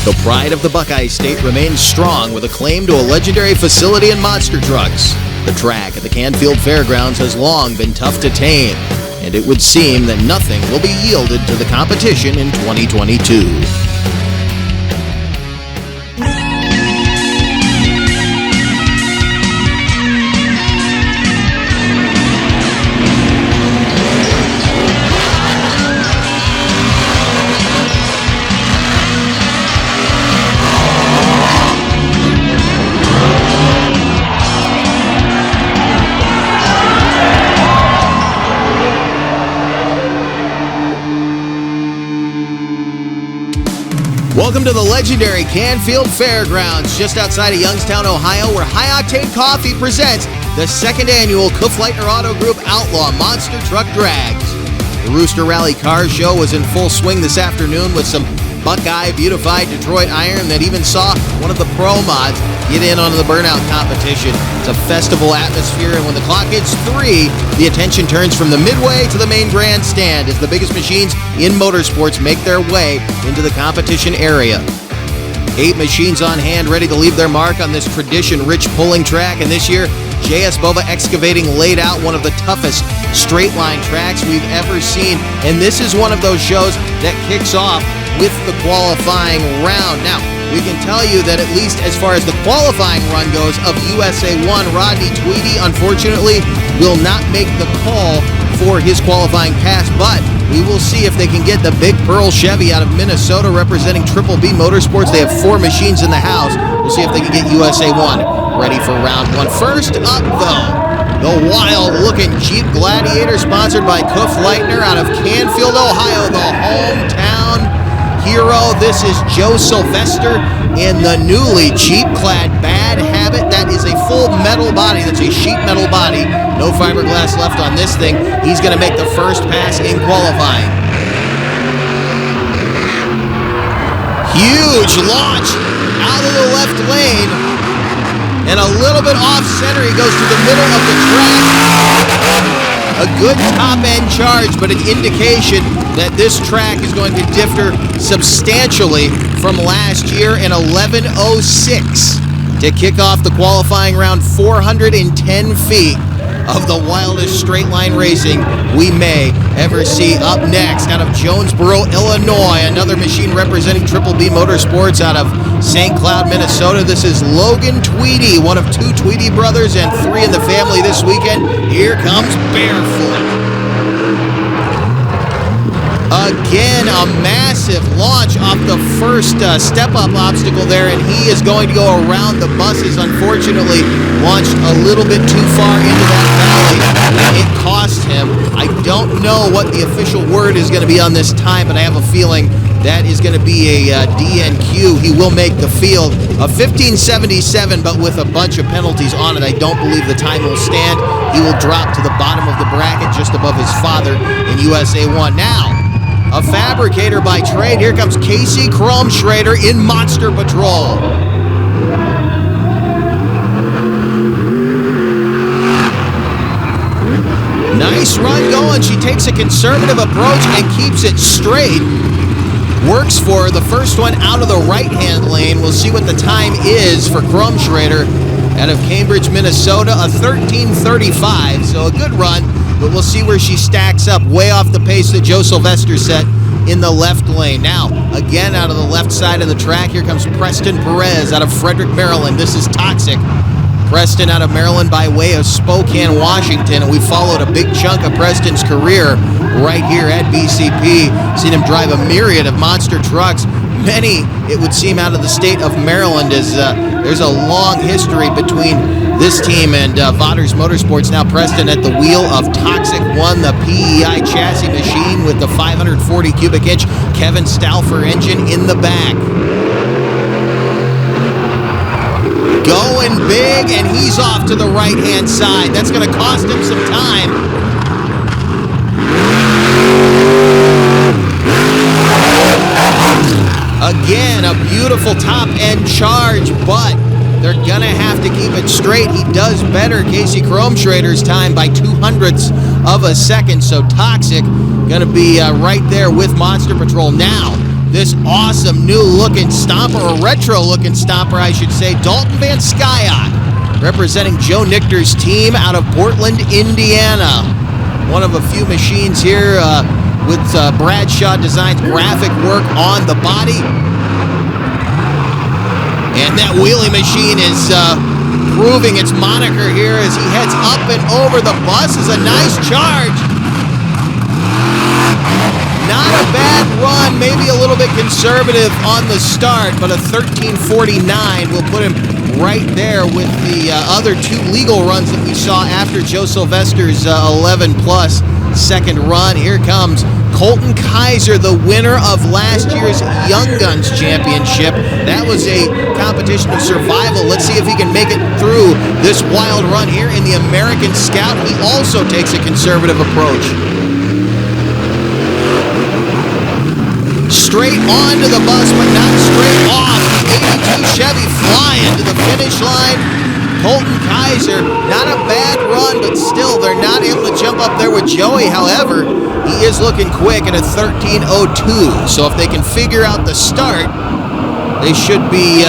The pride of the Buckeye State remains strong with a claim to a legendary facility in monster trucks. The track at the Canfield Fairgrounds has long been tough to tame, and it would seem that nothing will be yielded to the competition in 2022. Welcome to the legendary Canfield Fairgrounds, just outside of Youngstown, Ohio, where High Octane Coffee presents the second annual Kufleitner Auto Group Outlaw Monster Truck Drags. The Rooster Rally Car Show was in full swing this afternoon with some Buckeye beautified Detroit iron that even saw one of the pro mods get in on the burnout competition. It's a festival atmosphere, and when the clock hits 3, the attention turns from the midway to the main grandstand as the biggest machines in motorsports make their way into the competition area. 8 machines on hand ready to leave their mark on this tradition-rich pulling track, and this year, JS Bova Excavating laid out one of the toughest straight-line tracks we've ever seen, and this is one of those shows that kicks off with the qualifying round. Now, we can tell you that at least as far as the qualifying run goes of USA 1, Rodney Tweedy, unfortunately, will not make the call for his qualifying pass, but we will see if they can get the Big Pearl Chevy out of Minnesota representing Triple B Motorsports. They have 4 machines in the house. We'll see if they can get USA 1 ready for round 1. First up, though, the wild-looking Jeep Gladiator sponsored by Kufleitner out of Canfield, Ohio, the hometown hero. This is Joe Sylvester in the newly Jeep-clad Bad Habit. That is a full metal body. That's a sheet metal body. No fiberglass left on this thing. He's going to make the first pass in qualifying. Huge launch out of the left lane. And a little bit off-center. He goes to the middle of the track. A good top-end charge, but an indication that this track is going to differ substantially from last year in 11:06 to kick off the qualifying round. 410 feet of the wildest straight-line racing we may ever see. Up next, out of Jonesboro, Illinois, another machine representing Triple B Motorsports out of St. Cloud, Minnesota. This is Logan Tweedy, one of 2 Tweedy brothers and 3 in the family this weekend. Here comes Barefoot. Again, a massive launch off the first step-up obstacle there, and he is going to go around the buses. Unfortunately, launched a little bit too far into that valley. It cost him. I don't know what the official word is going to be on this time, but I have a feeling that is going to be a DNQ. He will make the field. A 15:77, but with a bunch of penalties on it. I don't believe the time will stand. He will drop to the bottom of the bracket just above his father in USA 1. Now, a fabricator by trade. Here comes Casey Kromschrader in Monster Patrol. Nice run going. She takes a conservative approach and keeps it straight. Works for her. The first one out of the right-hand lane. We'll see what the time is for Kromschrader out of Cambridge, Minnesota. A 13:35, so a good run. But we'll see where she stacks up, way off the pace that Joe Sylvester set in the left lane. Now, again out of the left side of the track, here comes Preston Perez out of Frederick, Maryland. This is Toxic. Preston out of Maryland by way of Spokane, Washington, and we followed a big chunk of Preston's career right here at BCP. Seen him drive a myriad of monster trucks. Many, it would seem, out of the state of Maryland, as there's a long history between this team and Vodders Motorsports. Now Preston at the wheel of Toxic 1, the PEI chassis machine with the 540 cubic inch Kevin Stauffer engine in the back. Going big, and he's off to the right-hand side. That's going to cost him some time. Again, a beautiful top-end charge, but they're going to have to keep it straight. He does better Casey Kromschrader's time by 0.02 of a second, so Toxic going to be right there with Monster Patrol. Now, this awesome new-looking stomper, or retro-looking stomper, I should say, Dalton Van Skyot, representing Joe Nichter's team out of Portland, Indiana. One of a few machines here with Bradshaw Designs graphic work on the body. And that wheelie machine is proving its moniker here as he heads up and over the bus. Is a nice charge. Not a bad run, maybe a little bit conservative on the start, but a 13:49 will put him right there with the other two legal runs that we saw after Joe Sylvester's 11-plus second run. Here comes Colton Kaiser, the winner of last year's Young Guns Championship. That was a competition of survival. Let's see if he can make it through this wild run here in the American Scout. He also takes a conservative approach. Straight onto the bus, but not straight off. 82 Chevy flying to the finish line. Colton Kaiser, not a bad run, but still they're not able to jump up there with Joey. However, he is looking quick at a 13:02. So if they can figure out the start, they should be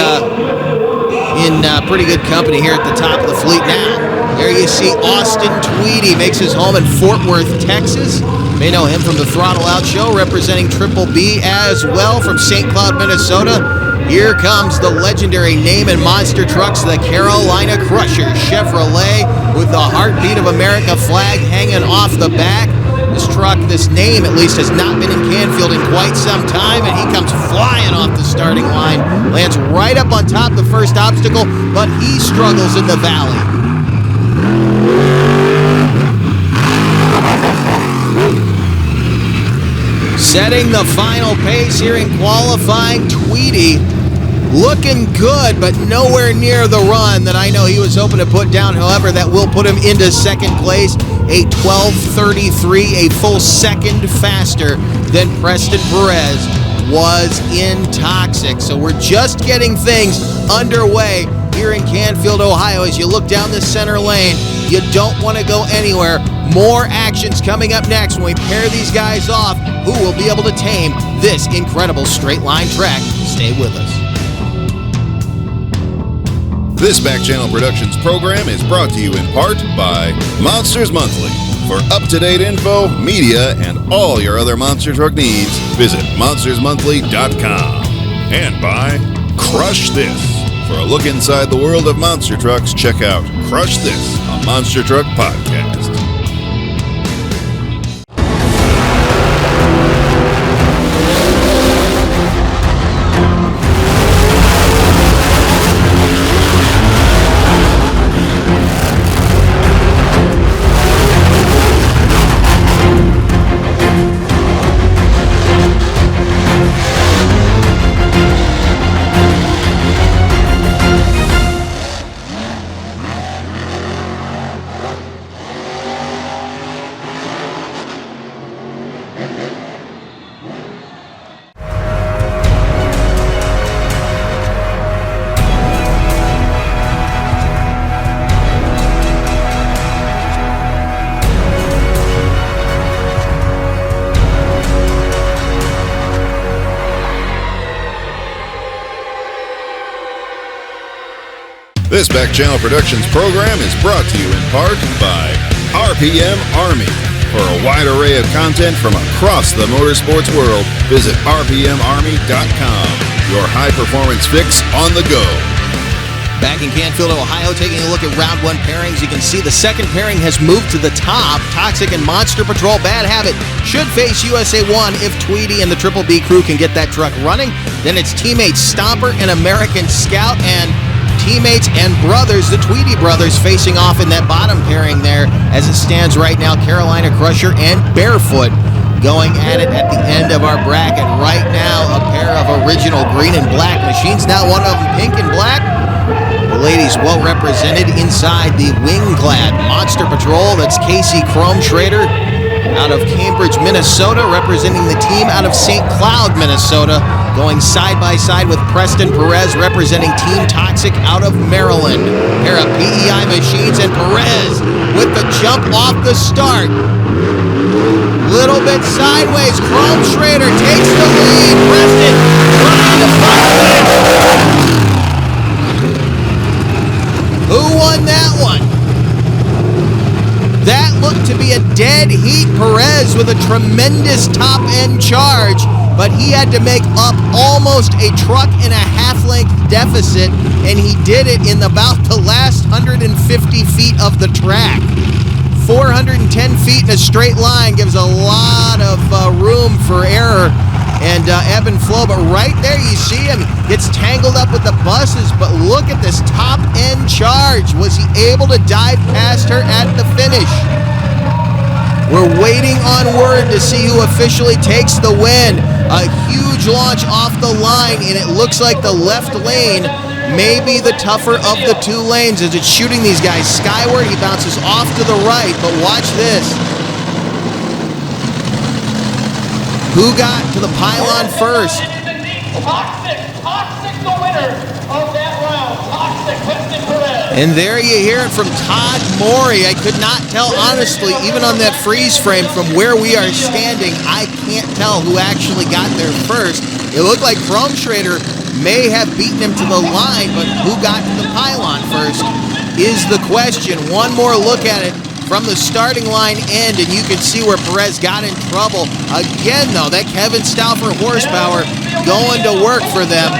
in pretty good company here at the top of the fleet now. There you see Austin Tweedy makes his home in Fort Worth, Texas. You may know him from the Throttle Out Show, representing Triple B as well from St. Cloud, Minnesota. Here comes the legendary name and monster trucks, the Carolina Crusher Chevrolet, with the Heartbeat of America flag hanging off the back. This truck, this name at least, has not been in Canfield in quite some time, and he comes flying off the starting line, lands right up on top of the first obstacle, but he struggles in the valley. Setting the final pace here in qualifying, Tweedy looking good, but nowhere near the run that I know he was hoping to put down. However, that will put him into second place, a 12:33, a full second faster than Preston Perez was in Toxic. So we're just getting things underway here in Canfield, Ohio. As you look down the center lane, you don't want to go anywhere. More actions coming up next when we pair these guys off. Who will be able to tame this incredible straight line track? Stay with us. This Back Channel Productions program is brought to you in part by Monsters Monthly. For up-to-date info, media, and all your other monster truck needs, visit monstersmonthly.com. And by Crush This. For a look inside the world of monster trucks, check out Crush This, a Monster Truck podcast. This Back Channel Productions program is brought to you in part by RPM Army. For a wide array of content from across the motorsports world, visit rpmarmy.com. Your high-performance fix on the go. Back in Canfield, Ohio, taking a look at round one pairings, you can see the second pairing has moved to the top. Toxic and Monster Patrol Bad Habit should face USA 1 if Tweedy and the Triple B crew can get that truck running. Then it's teammates Stomper and American Scout, and teammates and brothers, the Tweedy brothers, facing off in that bottom pairing there. As it stands right now, Carolina Crusher and Barefoot going at it at the end of our bracket. Right now, a pair of original green and black machines. Now one of them pink and black. The ladies well represented inside the wing-clad Monster Patrol. That's Casey Chrome Schrader out of Cambridge, Minnesota, representing the team out of St. Cloud, Minnesota, going side by side with Preston Perez, representing Team Toxic out of Maryland. Pair of PEI machines, and Perez with the jump off the start. Little bit sideways. Chrome Schrader takes the lead. Preston trying to fight it. Who won that one? That looked to be a dead heat. Perez with a tremendous top-end charge, but he had to make up almost a truck and a half-length deficit, and he did it in about the last 150 feet of the track. 410 feet in a straight line gives a lot of room for error and ebb and flow, but right there you see him gets tangled up with the buses, but look at this top-end charge. Was he able to dive past her at the finish? We're waiting on word to see who officially takes the win. A huge launch off the line, and it looks like the left lane may be the tougher of the two lanes as it's shooting these guys skyward. He bounces off to the right, but watch this. Who got to the pylon first? Toxic, the winner of that round. Toxic, Preston Perez. And there you hear it from Todd Morey. I could not tell, honestly, even on that freeze frame from where we are standing, I can't tell who actually got there first. It looked like Chrome Schrader may have beaten him to the line, but who got to the pylon first is the question. One more look at it from the starting line end, and you can see where Perez got in trouble. Again, though, that Kevin Stauffer horsepower going to work for them.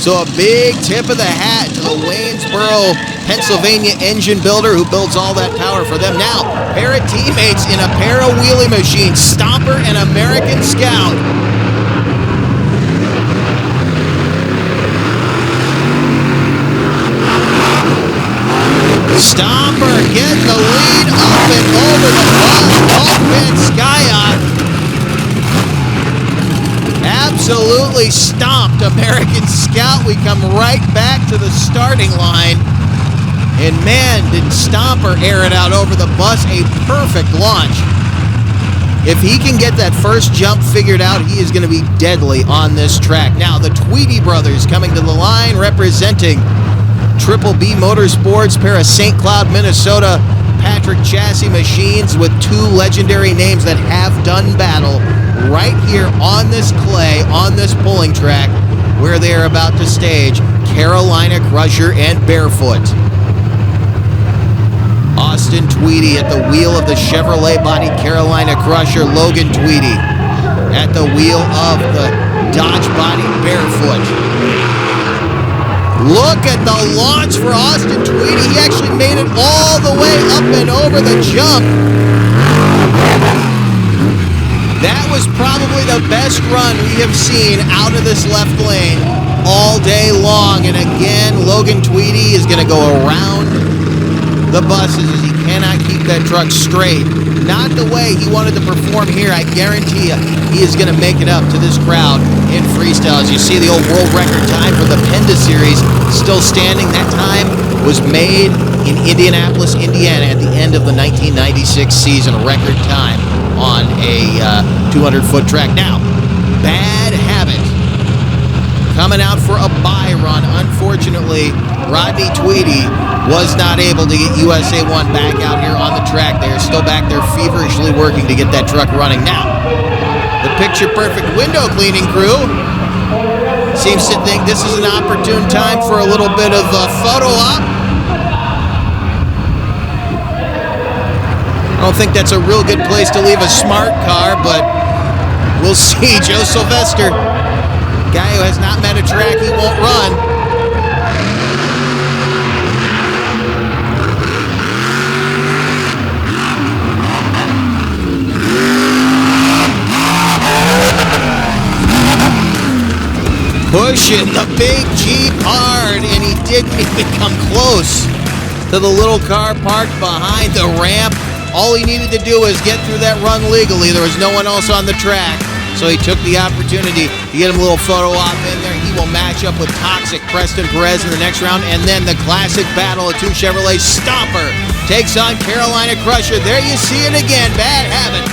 So a big tip of the hat to the Waynesboro, Pennsylvania engine builder who builds all that power for them. Now, pair of teammates in a pair of wheelie machines, Stomper and American Scout. Stomper getting the lead up and over the bus. Open Skyot. Absolutely stomped American Scout. We come right back to the starting line. And man, did Stomper air it out over the bus. A perfect launch. If he can get that first jump figured out, he is going to be deadly on this track. Now, the Tweedy brothers coming to the line representing Triple B Motorsports, pair of St. Cloud, Minnesota, Patrick Chassis machines with two legendary names that have done battle right here on this clay, on this pulling track, where they are about to stage Carolina Crusher and Barefoot. Austin Tweedy at the wheel of the Chevrolet-bodied Carolina Crusher, Logan Tweedy at the wheel of the Dodge-bodied Barefoot. Look at the launch for Austin Tweedy. He actually made it all the way up and over the jump. That was probably the best run we have seen out of this left lane all day long. And again, Logan Tweedy is going to go around the buses as he cannot keep that truck straight. Not the way he wanted to perform here. I guarantee you, he is going to make it up to this crowd in freestyle. As you see, the old world record time for the Penda Series still standing. That time was made in Indianapolis, Indiana at the end of the 1996 season. A record time on a 200-foot track. Now, Bad Habit coming out for a bye run. Unfortunately, Rodney Tweedy was not able to get USA 1 back out here on the track. They're still back there feverishly working to get that truck running. Now, the picture-perfect window cleaning crew seems to think this is an opportune time for a little bit of a photo op. I don't think that's a real good place to leave a smart car, but we'll see. Joe Sylvester, guy who has not met a track he won't run. Pushing the big Jeep hard, and he didn't even come close to the little car parked behind the ramp. All he needed to do was get through that run legally. There was no one else on the track, so he took the opportunity to get him a little photo op in there. He will match up with Toxic Preston Perez in the next round, and then the classic battle of two Chevrolet. Stomper takes on Carolina Crusher. There you see it again. Bad Habit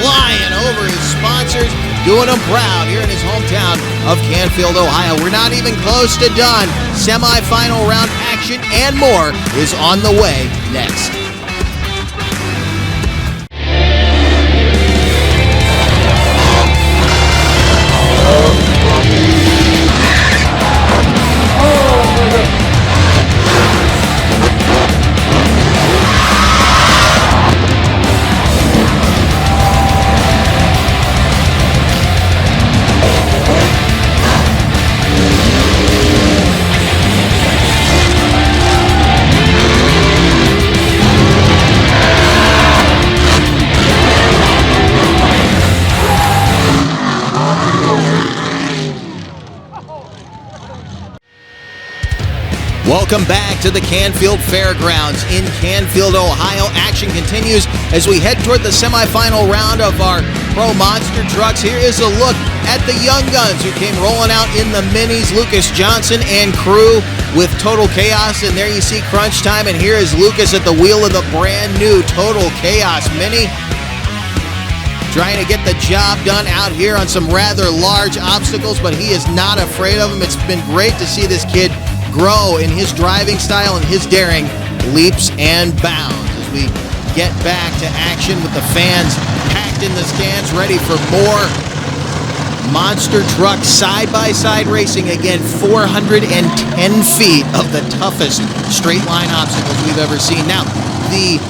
flying over his sponsors, doing him proud here in his hometown of Canfield, Ohio. We're not even close to done. Semi-final round action and more is on the way next. Welcome back to the Canfield Fairgrounds in Canfield, Ohio. Action continues as we head toward the semifinal round of our Pro Monster Trucks. Here is a look at the young guns who came rolling out in the minis. Lucas Johnson and crew with Total Chaos, and there you see Crunch Time, and here is Lucas at the wheel of the brand new Total Chaos Mini, trying to get the job done out here on some rather large obstacles, but he is not afraid of them. It's been great to see this kid grow in his driving style and his daring leaps and bounds as we get back to action with the fans packed in the stands, ready for more monster truck side-by-side racing. Again, 410 feet of the toughest straight line obstacles we've ever seen. Now, the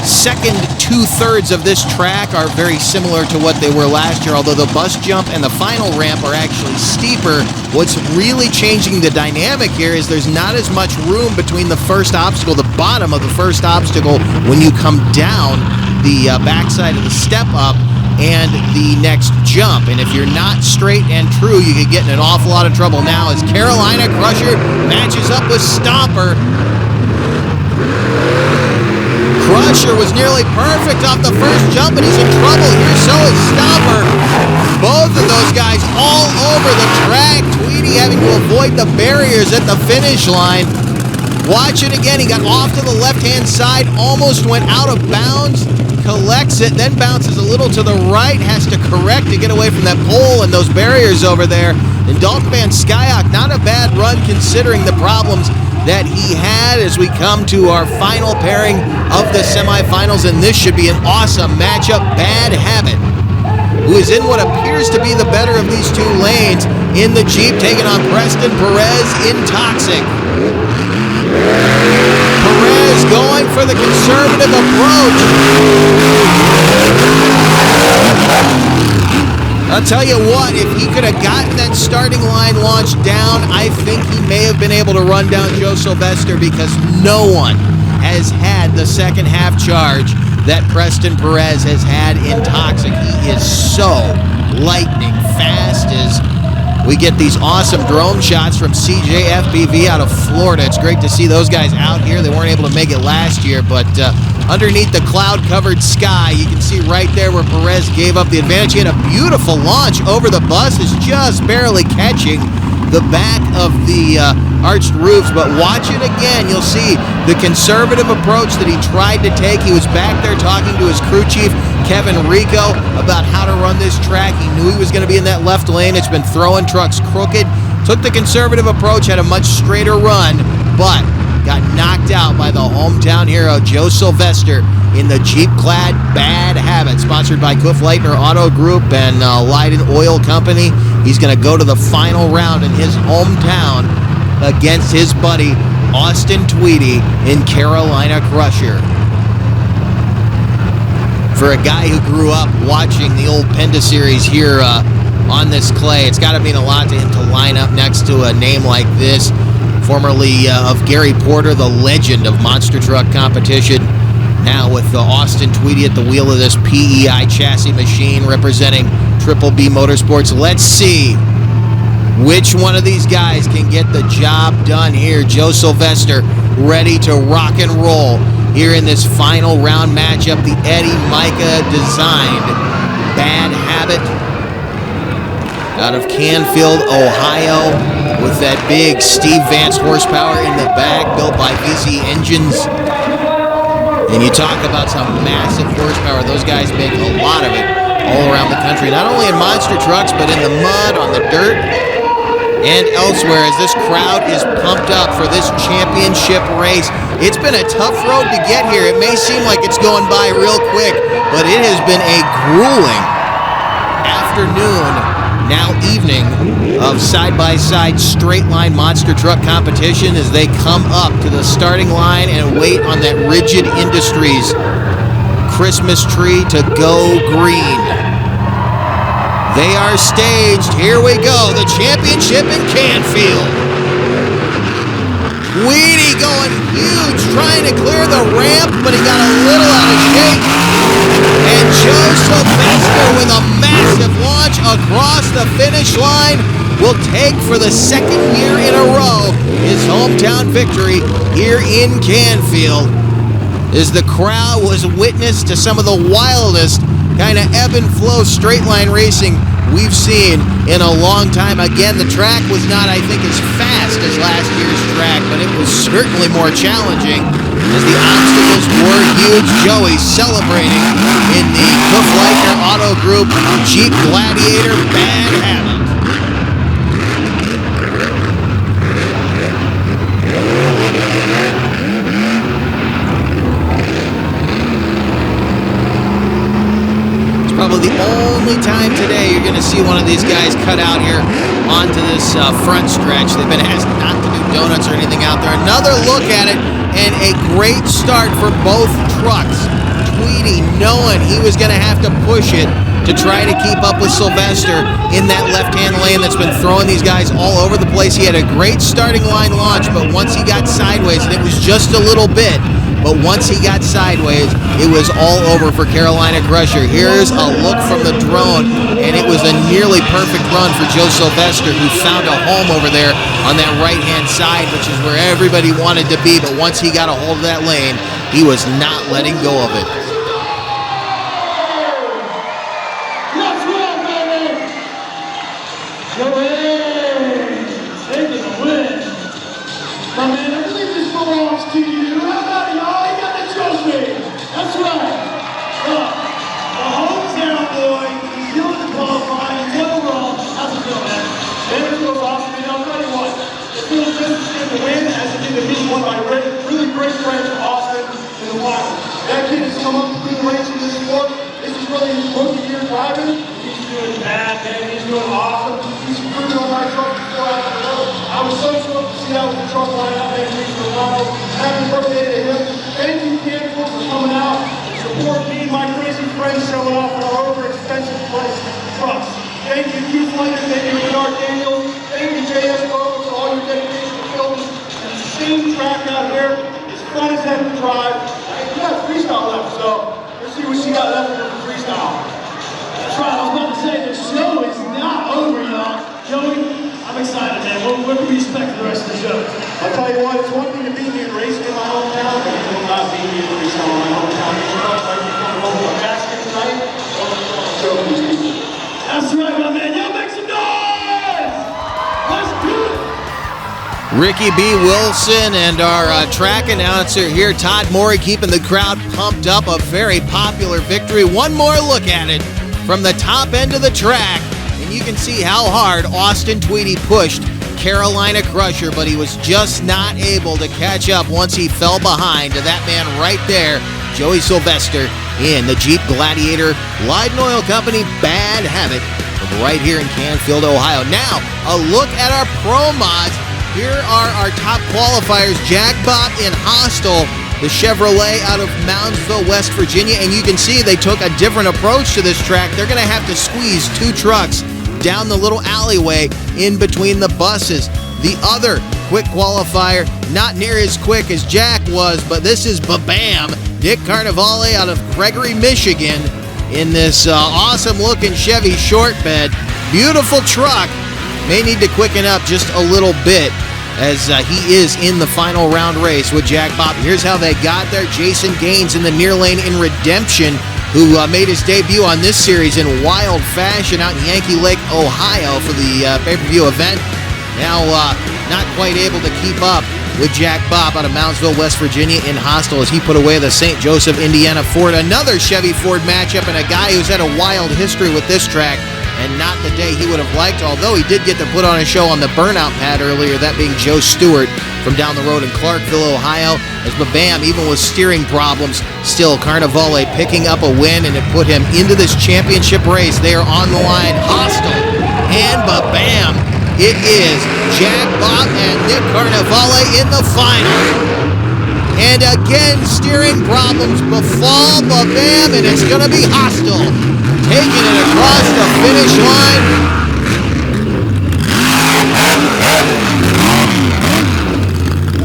second two-thirds of this track are very similar to what they were last year, although the bus jump and the final ramp are actually steeper. What's really changing the dynamic here is there's not as much room between the first obstacle, the bottom of the first obstacle, when you come down the backside of the step up, and the next jump. And if you're not straight and true, you could get in an awful lot of trouble. Now as Carolina Crusher matches up with Stomper. Crusher was nearly perfect off the first jump, and he's in trouble here. So is Stomper. Both of those guys all over the track. Tweedy having to avoid the barriers at the finish line. Watch it again. He got off to the left-hand side, almost went out of bounds, collects it, then bounces a little to the right, has to correct to get away from that pole and those barriers over there. And Dalton Van Skyok, not a bad run considering the problems that he had as we come to our final pairing of the semifinals, and this should be an awesome matchup. Bad Habit, who is in what appears to be the better of these two lanes in the Jeep, taking on Preston Perez in Toxic. Perez going for the conservative approach. I'll tell you what, if he could have gotten that starting line launched down, I think he may have been able to run down Joe Sylvester, because no one has had the second half charge that Preston Perez has had in Toxic. He is so lightning fast as we get these awesome drone shots from CJFBV out of Florida. It's great to see those guys out here. They weren't able to make it last year, but underneath the cloud-covered sky, you can see right there where Perez gave up the advantage. He had a beautiful launch over the buses, just barely catching the back of the arched roofs. But watch it again. You'll see the conservative approach that he tried to take. He was back there talking to his crew chief, Kevin Rico, about how to run this track. He knew he was going to be in that left lane. It's been throwing trucks crooked. Took the conservative approach, had a much straighter run, but got knocked out by the hometown hero, Joe Sylvester, in the Jeep-clad Bad Habit, sponsored by Kufleitner Auto Group and Leiden Oil Company. He's going to go to the final round in his hometown against his buddy, Austin Tweedy, in Carolina Crusher. For a guy who grew up watching the old Penda series here on this clay, it's got to mean a lot to him to line up next to a name like this. Formerly of Gary Porter, the legend of monster truck competition. Now with Austin Tweedy at the wheel of this PEI chassis machine representing Triple B Motorsports. Let's see which one of these guys can get the job done here. Joe Sylvester ready to rock and roll here in this final round matchup. The Eddie Micah designed Bad Habit out of Canfield, Ohio, with that big Steve Vance horsepower in the back, built by VZ Engines. And you talk about some massive horsepower. Those guys make a lot of it all around the country, not only in monster trucks, but in the mud, on the dirt, and elsewhere, as this crowd is pumped up for this championship race. It's been a tough road to get here. It may seem like it's going by real quick, but it has been a grueling afternoon, now evening, of side-by-side straight-line monster truck competition as they come up to the starting line and wait on that Rigid Industries Christmas tree to go green. They are staged. Here we go. The championship in Canfield. Weedy going huge, trying to clear the ramp, but he got a little out of shape. And Joe Sylvester with a massive launch across the finish line. will take for the second year in a row his hometown victory here in Canfield, as the crowd was witness to some of the wildest kind of ebb and flow straight line racing we've seen in a long time. Again, the track was not, I think, as fast as last year's track, but it was certainly more challenging as the obstacles were huge. Joey celebrating in the Kufleitner Auto Group Jeep Gladiator Bad Habit. Probably the only time today you're going to see one of these guys cut out here onto this front stretch. They've been asked not to do donuts or anything out there. Another look at it, and a great start for both trucks. Tweedy knowing he was going to have to push it to try to keep up with Sylvester in that left-hand lane that's been throwing these guys all over the place. He had a great starting line launch, but once he got sideways, and it was just a little bit, but once he got sideways, it was all over for Carolina Crusher. Here's a look from the drone, and it was a nearly perfect run for Joe Sylvester, who found a home over there on that right-hand side, which is where everybody wanted to be. But once he got a hold of that lane, he was not letting go of it. Let's roll, baby! Joey! Taking the win. My man, I believe this belongs to you. How about it, y'all? You got the trophy. That's right. Look, the hometown boy, he's doing the qualifying, he's no wrong. How's it feel, man? Man, it feels awesome. You know, I'll tell you what, it feels just as good to win as it did to beat one of my really great friends from Austin in the final. That kid has come up through the ranks in this sport. This is really his rookie year driving. He's doing bad, man. He's doing awesome. He's improving on my truck before I got the road. I was so stoked to see how the truck line out there in the final. Happy birthday to him. Thank you, Canfield, for coming out and support me and my crazy friends showing off our over-expensive trucks. Thank you, Kufleitner. Thank you, Bernard Daniels. Thank you, JS Logan, for all your dedication to building and the same track out here. It's fun as heck to drive. We got Freestyle left, so let's see what she got left for the Freestyle. That's right, I was about to say, the show is not over, y'all. Joey, I'm excited, man. What can we expect for the rest of the show? I'll tell you what, it's one thing to be here racing in my hometown, but it will not be here racing in my hometown. Like you come home with a basket tonight, show these people. That's right, my man. Y'all make some noise! Let's do it! Ricky B. Wilson and our track announcer here, Todd Morey, keeping the crowd pumped up. A very popular victory. One more look at it from the top end of the track, and you can see how hard Austin Tweedy pushed Carolina Crusher, but he was just not able to catch up once he fell behind to that man right there, Joey Sylvester, in the Jeep Gladiator Light and Oil Company Bad Habit from right here in Canfield, Ohio. Now, a look at our pro mods. Here are our top qualifiers. Jack Bob in Hostile, the Chevrolet out of Moundsville, West Virginia, and you can see they took a different approach to this track. They're going to have to squeeze two trucks down the little alleyway in between the buses. The other quick qualifier, not near as quick as Jack was, but this is Babam, Nick Carnevale out of Gregory, Michigan, in this awesome-looking Chevy short bed. Beautiful truck. May need to quicken up just a little bit as he is in the final round race with Jack Bob. Here's how they got there. Jason Gaines in the near lane in Redemption, who made his debut on this series in wild fashion out in Yankee Lake, Ohio for the pay-per-view event. Now not quite able to keep up with Jack Bob out of Moundsville, West Virginia in Hostile as he put away the St. Joseph, Indiana Ford. Another Chevy Ford matchup, and a guy who's had a wild history with this track and not the day he would have liked, although he did get to put on a show on the burnout pad earlier, that being Joe Stewart from down the road in Clarkville, Ohio. As Babam, even with steering problems, still Carnevale picking up a win, and it put him into this championship race. They are on the line. Hostile and Babam. It is Jack Bob and Nick Carnevale in the final. And again, steering problems befall Babam, and it's going to be Hostile taking it across the finish line.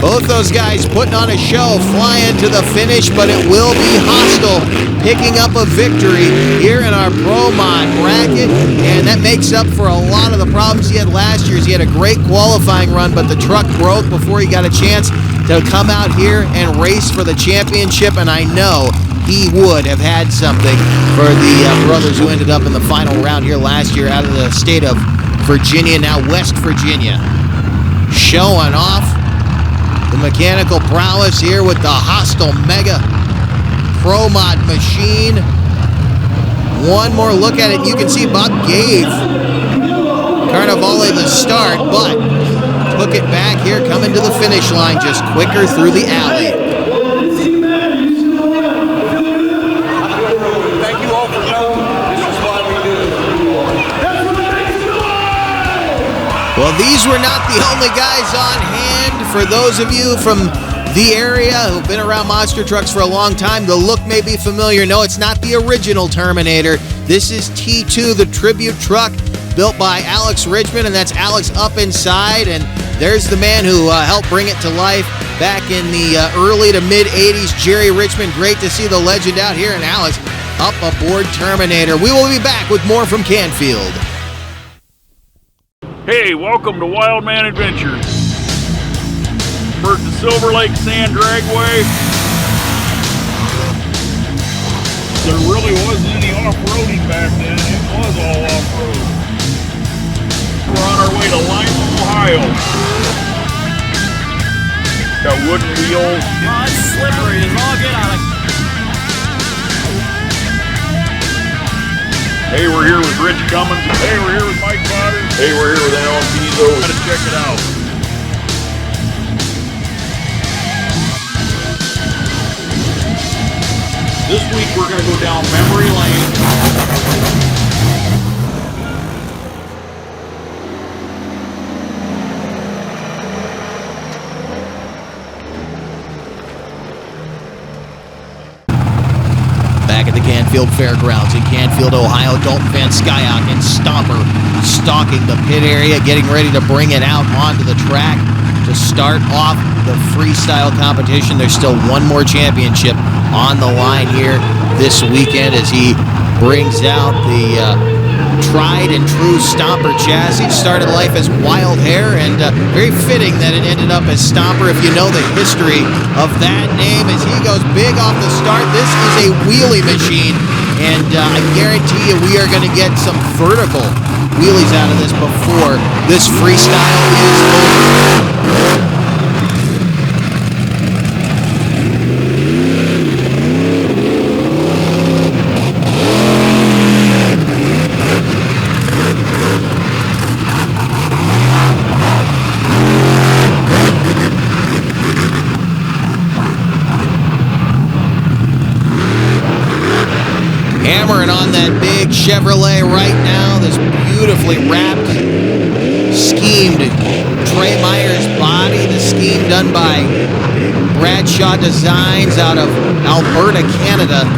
Both Both those guys putting on a show, flying to the finish, but it will be Hostile picking up a victory here in our Pro Mod bracket, and that makes up for a lot of the problems he had last year. He had a great qualifying run, but the truck broke before he got a chance to come out here and race for the championship, and I know he would have had something for the brothers who ended up in the final round here last year out of the state of Virginia, now West Virginia. Showing off the mechanical prowess here with the Hostile Mega Pro Mod machine. One more look at it. You can see Bob gave Carnivale the start, but took it back here, coming to the finish line just quicker through the alley. Thank you all for coming. This is why we do it. Well, these were not the only guys on hand. For those of you from the area who've been around monster trucks for a long time, the look may be familiar. No, it's not the original Terminator. This is T2, the tribute truck built by Alex Richmond, and that's Alex up inside, and there's the man who helped bring it to life back in the early to mid-'80s, Jerry Richmond. Great to see the legend out here, and Alex up aboard Terminator. We will be back with more from Canfield. Hey, welcome to Wild Man Adventures. We're at the Silver Lake Sand Dragway. There really wasn't any off-roading back then. It was all off-road. We're on our way to Lima, Ohio. Got wooden wheels. Oh, it's slippery as all get out of. Hey, we're here with Rich Cummins. Hey, we're here with Mike Potter. Hey, we're here with Alan Pizzo. Gotta check it out. This week we're gonna go down memory lane. Back at the Canfield Fairgrounds in Canfield, Ohio, Dalton Van Skyok and Stomper stalking the pit area, getting ready to bring it out onto the track to start off the freestyle competition. There's still one more championship on the line here this weekend as he brings out the tried and true Stomper chassis. Started life as Wild Hair, and very fitting that it ended up as Stomper if you know the history of that name, as he goes big off the start. This is a wheelie machine, and I guarantee you we are going to get some vertical wheelies out of this before this freestyle is over. Hammering on that big Chevrolet right now, this beautifully wrapped, schemed Trey Myers body, the scheme done by Bradshaw Designs out of Alberta, Canada.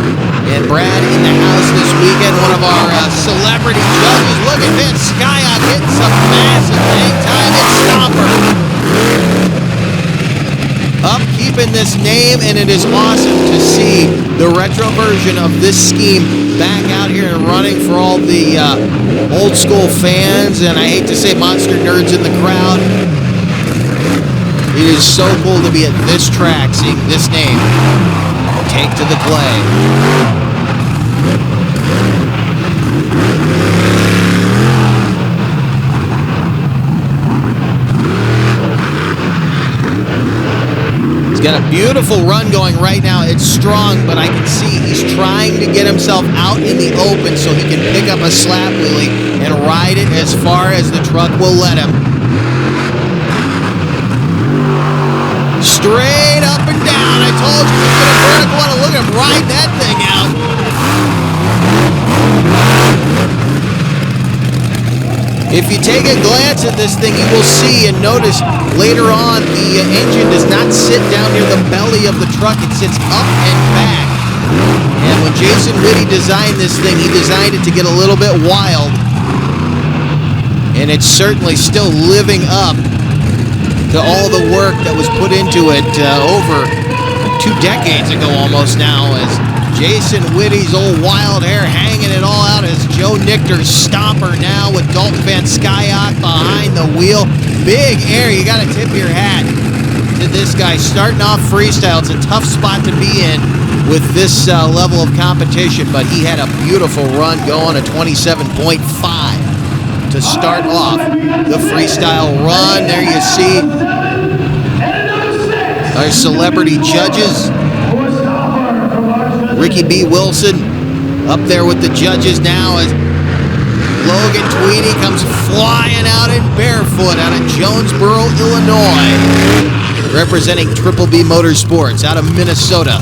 And Brad in the house this weekend, one of our celebrity judges. Look at this, Skyok hitting some massive hang time. It's Stomper up keeping this name, and it is awesome to see the retro version of this scheme back out here and running for all the old school fans, and I hate to say monster nerds in the crowd. It is so cool to be at this track seeing this name take to the clay. He's got a beautiful run going right now. It's strong, but I can see he's trying to get himself out in the open so he can pick up a slap wheelie and ride it as far as the truck will let him. Straight up and down. I told you he's going to vertical one, and look at him ride that thing out. If you take a glance at this thing, you will see and notice later on the engine does not sit down near the belly of the truck. It sits up and back. And when Jason Whitty designed this thing, he designed it to get a little bit wild. And it's certainly still living up to all the work that was put into it over 2 decades ago almost now, as Jason Whitty's old wild hair hanging it all out as Joe Nichter's stomper now with Dalton Van Skyok behind the wheel. Big air, you got to tip your hat to this guy starting off freestyle. It's a tough spot to be in with this level of competition, but he had a beautiful run going, a 27.5 to start off the freestyle run. There you see our celebrity judges. Ricky B. Wilson up there with the judges now as Logan Tweedy comes flying out in barefoot out of Jonesboro, Illinois, representing Triple B Motorsports out of Minnesota.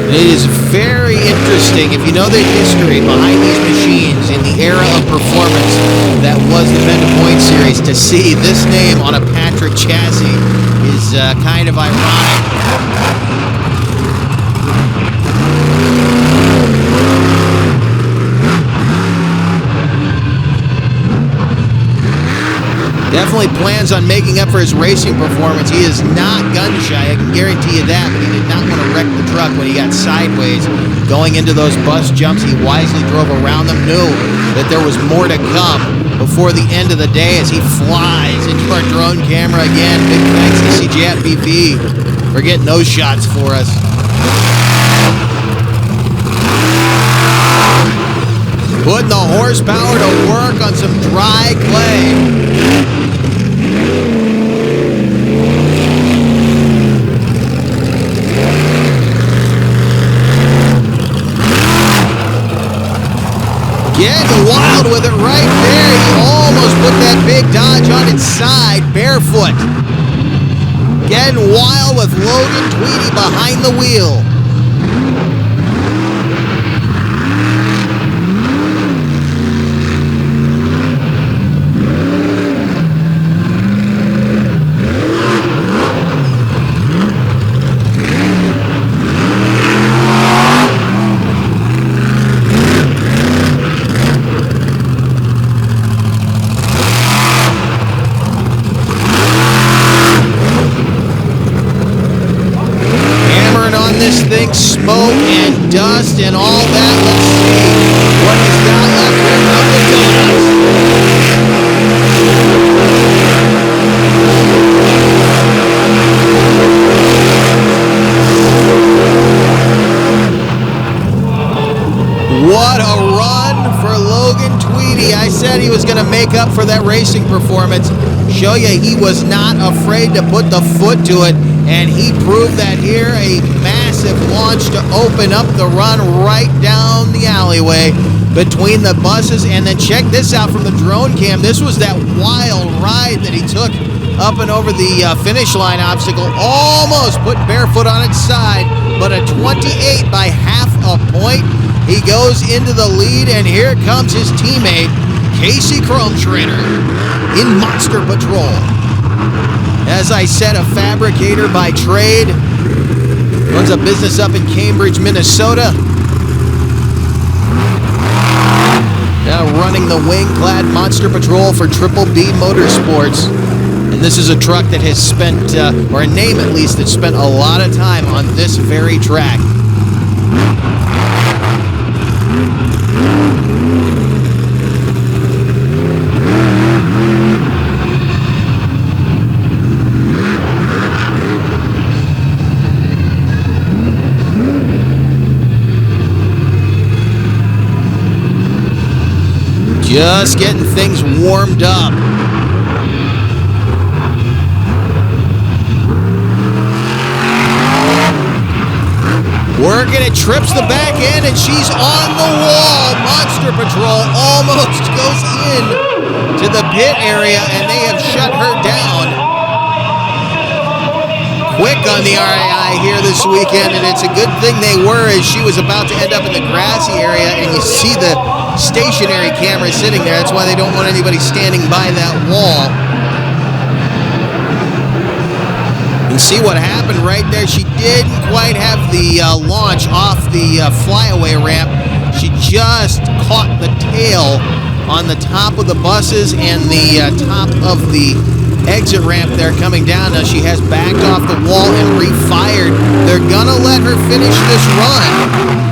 It is very interesting, if you know the history behind these machines in the era of performance that was the Bend to Point Series, to see this name on a Patrick chassis is kind of ironic. Definitely plans on making up for his racing performance. He is not gun shy, I can guarantee you that, but he did not want to wreck the truck when he got sideways going into those bus jumps. He wisely drove around them, knew that there was more to come before the end of the day as he flies into our drone camera again. Big thanks to CDJR BP for getting those shots for us. Putting the horsepower to work on some dry clay. Getting wild with it right there. He almost put that big Dodge on its side, barefoot. Getting wild with Logan Tweedy behind the wheel. This thing, smoke and dust and all that. Let's see what he's got left here of the donuts. What a run for Logan Tweedy. I said he was going to make up for that racing performance. Show you he was not afraid to put the foot to it. And he proved that here, a massive launch to open up the run right down the alleyway between the buses. And then check this out from the drone cam. This was that wild ride that he took up and over the finish line obstacle. Almost put barefoot on its side, but a 28 by half a point. He goes into the lead, and here comes his teammate, Casey Kromschrader in Monster Patrol. As I said, a fabricator by trade. Runs a business up in Cambridge, Minnesota. Now running the wing-clad Monster Patrol for Triple B Motorsports. And this is a truck that has spent, or a name at least, that spent a lot of time on this very track. Just getting things warmed up. Working it, trips the back end, and she's on the wall. Monster Patrol almost goes in to the pit area, and they have shut her down. Quick on the RAI here this weekend, and it's a good thing they were, as she was about to end up in the grassy area, and you see the stationary camera sitting there. That's why they don't want anybody standing by that wall. And see what happened right there. She didn't quite have the launch off the flyaway ramp. She she just caught the tail on the top of the buses and the top of the exit ramp there coming down. Now she has backed off the wall and refired. They're gonna let her finish this run.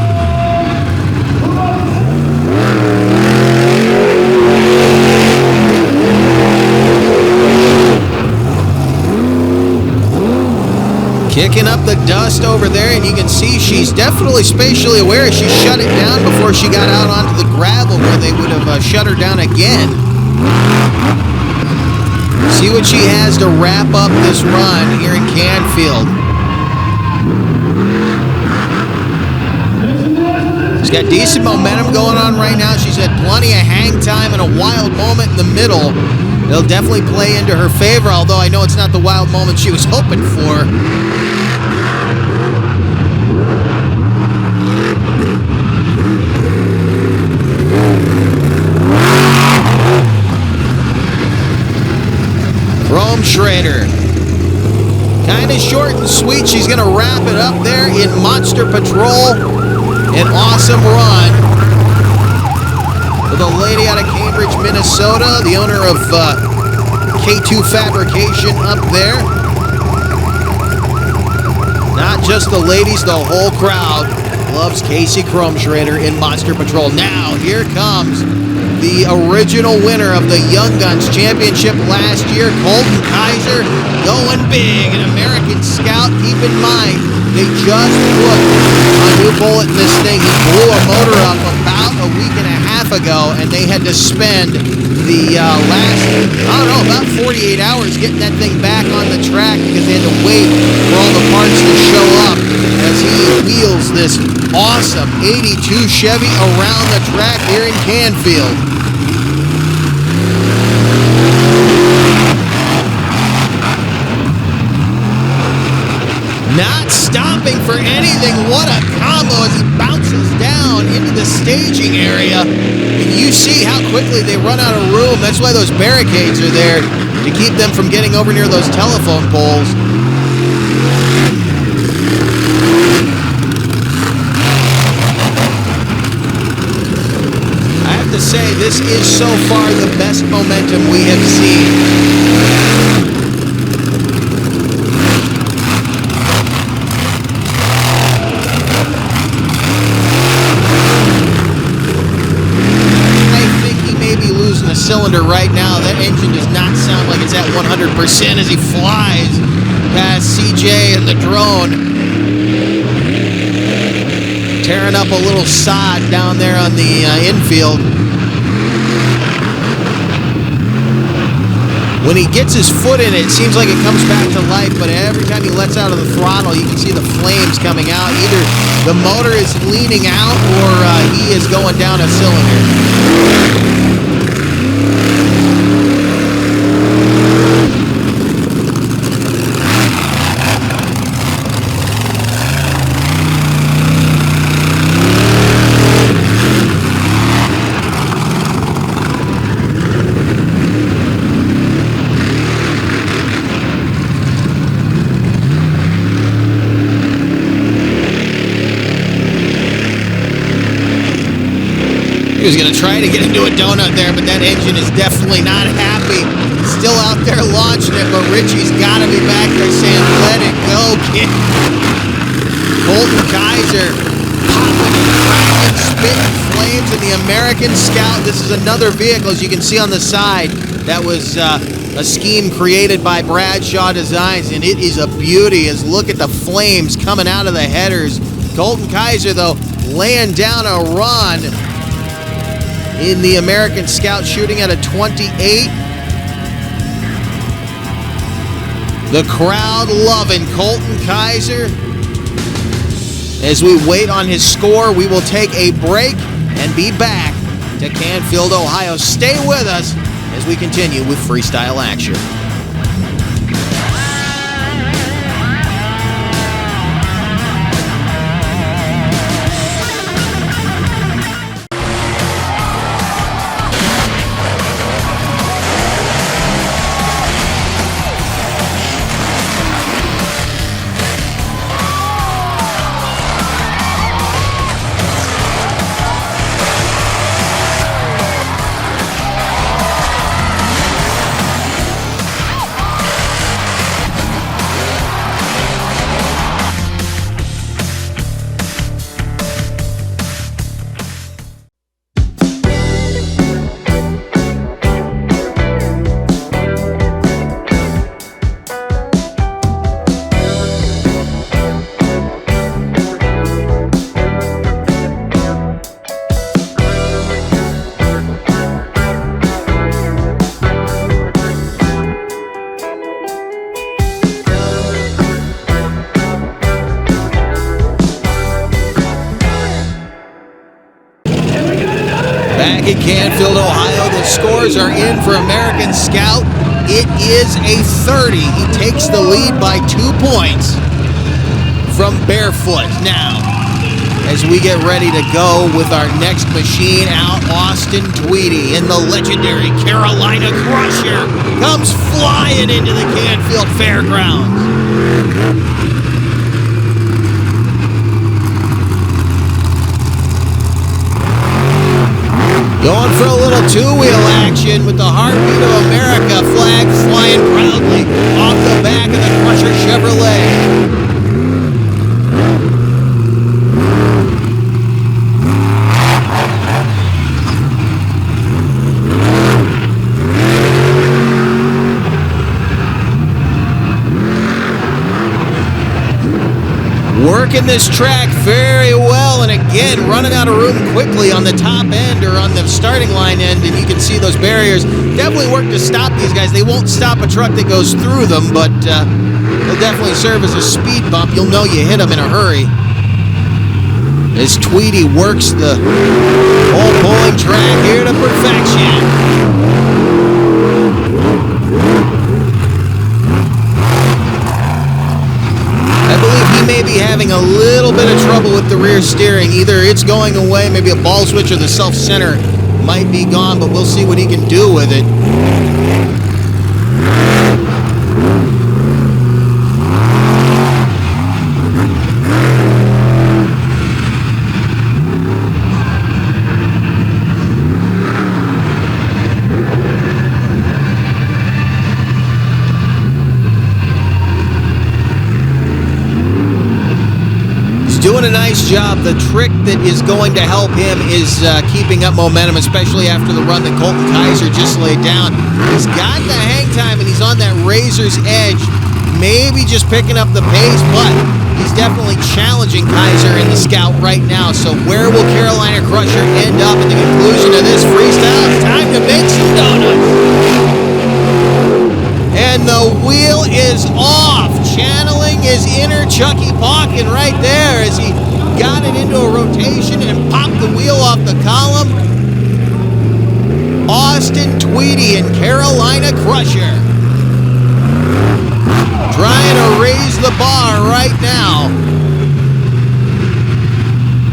Kicking up the dust over there, and you can see she's definitely spatially aware. She shut it down before she got out onto the gravel where they would have shut her down again. See what she has to wrap up this run here in Canfield. She's got decent momentum going on right now. She's had plenty of hang time and a wild moment in the middle. It'll definitely play into her favor, although I know it's not the wild moment she was hoping for. Chrome Shredder. Kind of short and sweet. She's going to wrap it up there in Monster Patrol. An awesome run for the lady out of Cambridge, Minnesota, the owner of K2 Fabrication up there. Not just the ladies, the whole crowd loves Casey Chrome Shredder in Monster Patrol. Now, here comes the original winner of the Young Guns Championship last year, Colton Kaiser, going big. An American Scout, keep in mind, they just put a new bullet in this thing. He blew a motor up about a week and a half ago, and they had to spend the last, about 48 hours getting that thing back on the track because they had to wait for all the parts to show up as he wheels this awesome 82 Chevy around the track here in Canfield. Not stopping for anything. What a combo as he bounces down into the staging area. And you see how quickly they run out of room. That's why those barricades are there, to keep them from getting over near those telephone poles. I have to say, this is so far the best momentum we have seen. Cylinder right now. That engine does not sound like it's at 100% as he flies past CJ and the drone, tearing up a little sod down there on the infield. When he gets his foot in it, it seems like it comes back to life, but every time he lets out of the throttle, you can see the flames coming out. Either the motor is leaning out or he is going down a cylinder. He was going to try to get into a donut there, but that engine is definitely not happy. Still out there launching it, but Richie's got to be back there saying, let it go, kid. Colton Kaiser popping and cracking, spitting flames in the American Scout. This is another vehicle, as you can see on the side, that was a scheme created by Bradshaw Designs, and it is a beauty. As look at the flames coming out of the headers. Colton Kaiser, though, laying down a run in the American Scout, shooting at a 28. The crowd loving Colton Kaiser. As we wait on his score, we will take a break and be back to Canfield, Ohio. Stay with us as we continue with Freestyle Action. Back at Canfield, Ohio, the scores are in for American Scout. It is a 30. He takes the lead by 2 points from Barefoot. Now, as we get ready to go with our next machine out, Austin Tweedy in the legendary Carolina Crusher comes flying into the Canfield Fairgrounds. Going for a little two-wheel action with the Heartbeat of America flag flying proudly off the back of the Crusher Chevrolet. Working this track very well, and again, running out of room quickly on the top end or on the starting line end, and you can see those barriers definitely work to stop these guys. They won't stop a truck that goes through them, but they'll definitely serve as a speed bump. You'll know you hit them in a hurry. As Tweedy works the whole pulling track here to perfection. I believe he may be having a little bit of trouble with the rear steering. Either it's going away, maybe a ball switch, or the self-center might be gone, but we'll see what he can do with it. Doing a nice job. The trick that is going to help him is keeping up momentum, especially after the run that Colton Kaiser just laid down. He's got the hang time and he's on that razor's edge, maybe just picking up the pace, but he's definitely challenging Kaiser in the Scout right now. So where will Carolina Crusher end up at the conclusion of this freestyle? It's time to make some donuts. And the wheel is off, channeling his inner Chucky Pauken right there as he got it into a rotation and popped the wheel off the column. Austin Tweedy and Carolina Crusher trying to raise the bar right now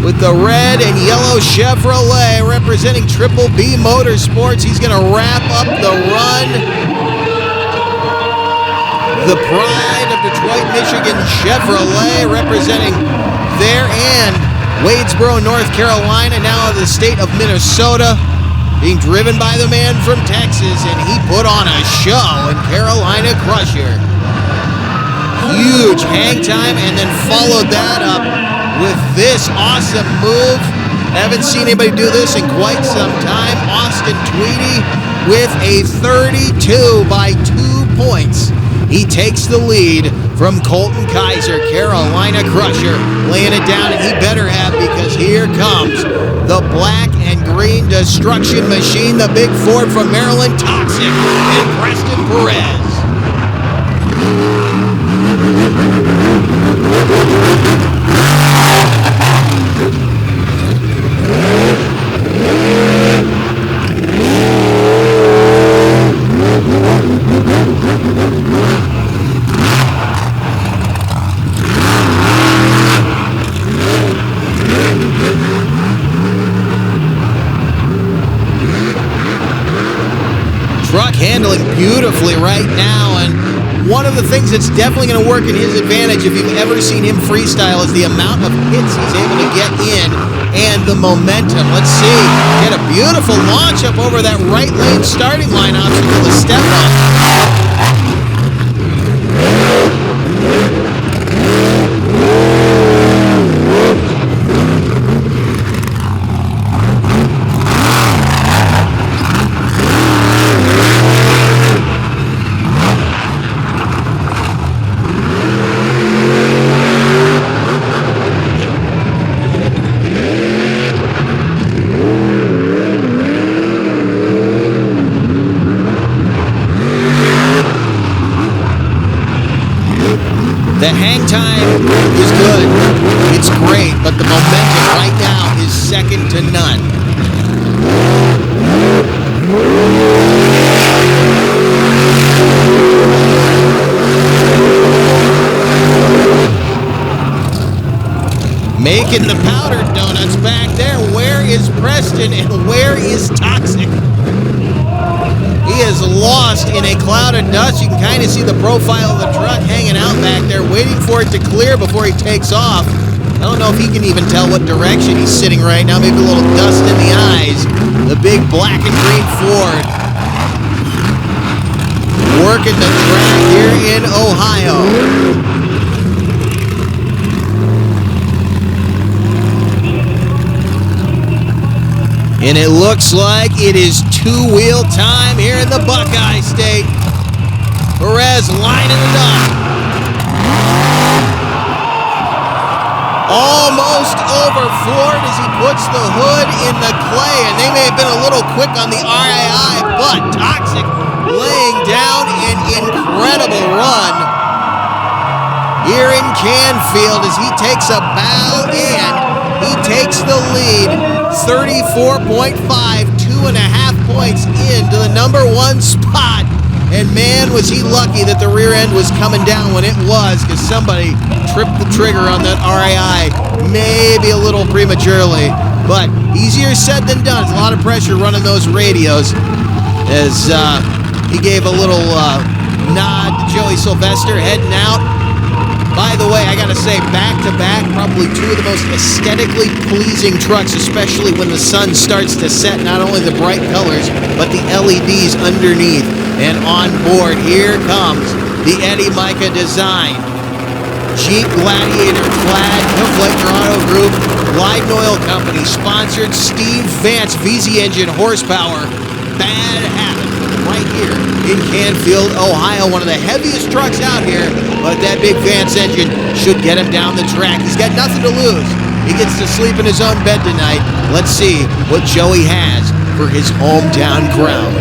with the red and yellow Chevrolet representing Triple B Motorsports. He's going to wrap up the run. The pride of Detroit, Michigan Chevrolet representing their end. Wadesboro, North Carolina, now the state of Minnesota, being driven by the man from Texas, and he put on a show in Carolina Crusher. Huge hang time, and then followed that up with this awesome move. Haven't seen anybody do this in quite some time. Austin Tweedy with a 32 by 2 points. He takes the lead from Colton Kaiser. Carolina Crusher laying it down, and he better have, because here comes the black and green destruction machine, the big Ford from Maryland, Toxic, and Preston Perez. Truck handling beautifully right now, and one of the things that's definitely going to work in his advantage if you've ever seen him freestyle is the amount of hits he's able to get in and the momentum. Let's see. Get a beautiful launch up over that right lane starting line obstacle to step up. The hang time is good. It's great, but the momentum right now is second to none. Making the powdered donuts back there. Where is Preston and where is Toxic? He is lost in a cloud of dust. You can kind of see the profile of the truck hanging out back there, waiting for it to clear before he takes off. I don't know if he can even tell what direction he's sitting right now. Maybe a little dust in the eyes. The big black and green Ford. Working the track here in Ohio. And it looks like it is two-wheel time here in the Buckeye State. Perez lining it up. Almost overfloored as he puts the hood in the clay. And they may have been a little quick on the RII, but Toxic laying down an incredible run here in Canfield as he takes a bow and he takes the lead. 34.5, 2.5 points into the number one spot. And man, was he lucky that the rear end was coming down when it was, because somebody tripped the trigger on that RII maybe a little prematurely. But easier said than done. It's a lot of pressure running those radios, as he gave a little nod to Joey Sylvester heading out. By the way, I gotta say, back-to-back, probably two of the most aesthetically pleasing trucks, especially when the sun starts to set. Not only the bright colors, but the LEDs underneath. And on board, here comes the Eddie Micah design. Jeep Gladiator clad Kufleitner Auto Group, Glide Oil Company, sponsored Steve Vance VZ engine horsepower. Bad habit. Right here in Canfield, Ohio. One of the heaviest trucks out here, but that big Vance engine should get him down the track. He's got nothing to lose. He gets to sleep in his own bed tonight. Let's see what Joey has for his hometown crowd.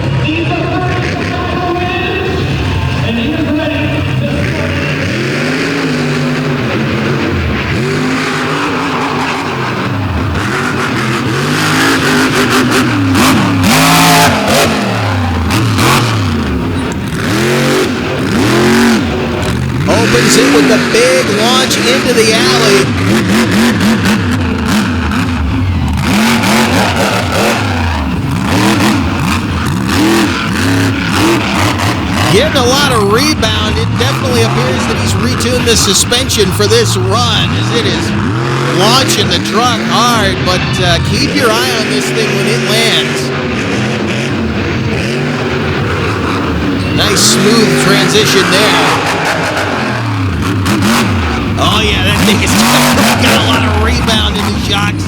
Opens it with the big launch into the alley. Getting a lot of rebound. It definitely appears that he's retuned the suspension for this run, as it is launching the truck hard, but keep your eye on this thing when it lands. Nice smooth transition there. Oh yeah, that thing is got a lot of rebound in the shocks.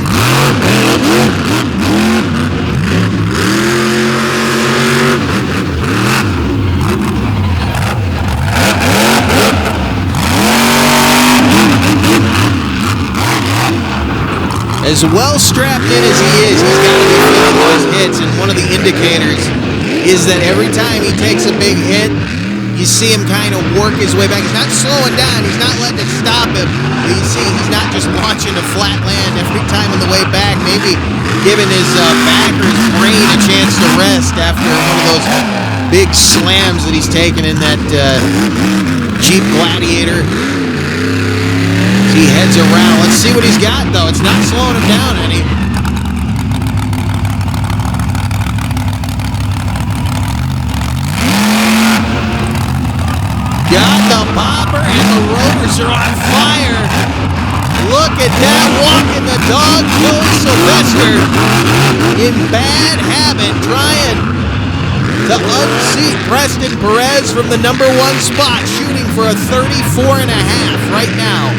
As well strapped in as he is, he's got to be feeling those hits, and one of the indicators is that every time he takes a big hit, you see him kind of work his way back. He's not slowing down. He's not letting it stop him. But you see, he's not just launching to flat land every time on the way back. Maybe giving his back or his brain a chance to rest after one of those big slams that he's taken in that Jeep Gladiator. He heads around. Let's see what he's got, though. It's not slowing him down any. Got the popper, and the rotors are on fire. Look at that, walking the dog, Joey Sylvester in bad habit, trying to unseat Preston Perez from the number one spot, shooting for a 34.5 right now.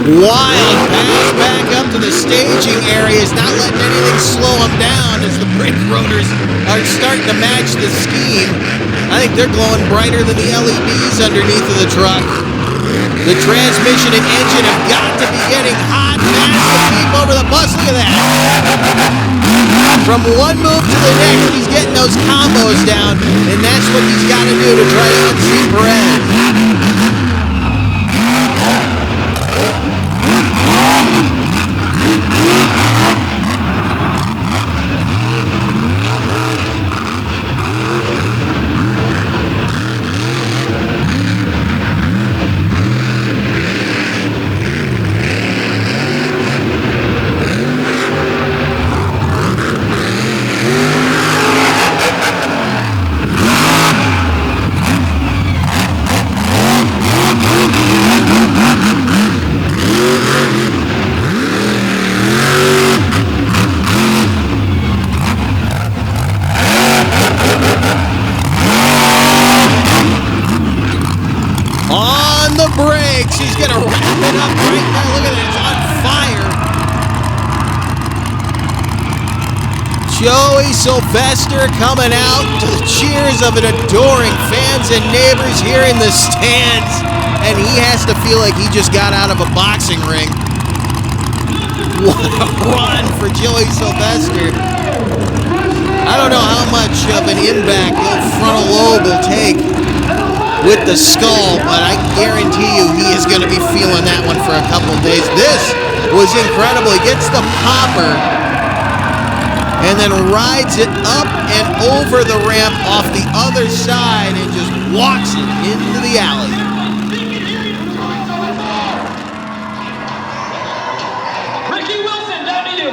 Wild pass back up to the staging areas, not letting anything slow him down as the brake rotors are starting to match the scheme. I think they're glowing brighter than the LEDs underneath of the truck. The transmission and engine have got to be getting hot. That's the peep over the bus. Look at that. From one move to the next, he's getting those combos down, and that's what he's got to do to try to unseat Perez. On the brakes, he's going to wrap it up right there. Look at it, it's on fire. Joey Sylvester coming out to the cheers of an adoring fans and neighbors here in the stands. And he has to feel like he just got out of a boxing ring. What a run for Joey Sylvester. I don't know how much of an impact the frontal lobe will take with the skull, but I guarantee you he is going to be feeling that one for a couple of days. This was incredible. He gets the popper and then rides it up and over the ramp off the other side and just walks it into the alley. Ricky Wilson, down to you.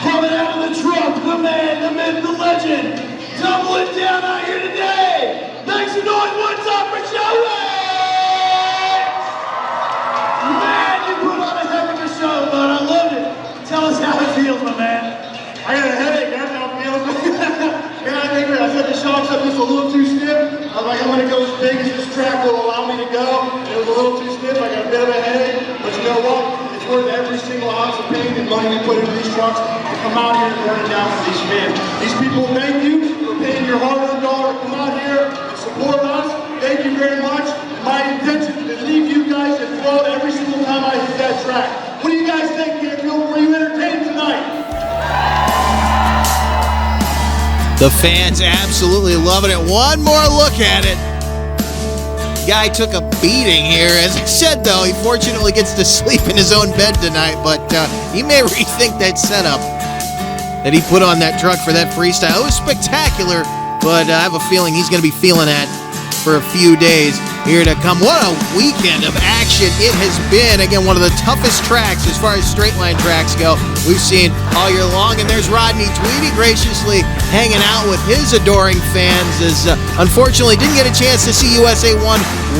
Coming out of the truck, the man, the myth, the legend. Doubling down out here today. Make some noise one time for Joey! Man, you put on a heck of a show, bud. I loved it. Tell us how it feels, my man. I got a headache, that's how it feels. Man, I set the shocks up just a little too stiff. I was like, I'm gonna go as big as this track will allow me to go. It was a little too stiff, I got a bit of a headache. But you know what? It's worth every single ounce of pain and money we put into these trucks to come out here and burn it down for these men. These people, thank you for paying your hard-earned dollar to come out here and support us. Thank you very much. My intention is to leave you guys and throw every single time I hit that track. What do you guys think, Canfield? Were you entertained tonight? The fans absolutely loving it. One more look at it. Guy took a beating here. As I said, though, he fortunately gets to sleep in his own bed tonight, but he may rethink that setup that he put on that truck for that freestyle. It was spectacular, but I have a feeling he's going to be feeling that for a few days here to come. What a weekend of action it has been. Again, one of the toughest tracks as far as straight line tracks go we've seen all year long. And there's Rodney Tweedy graciously hanging out with his adoring fans as unfortunately didn't get a chance to see USA 1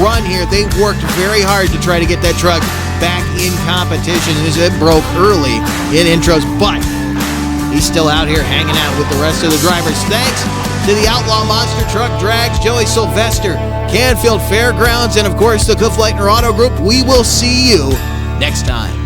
run here. They worked very hard to try to get that truck back in competition as it broke early in intros, but he's still out here hanging out with the rest of the drivers. Thanks to the Outlaw Monster Truck Drags, Joey Sylvester, Canfield Fairgrounds, and of course the Kufleitner Auto Group. We will see you next time.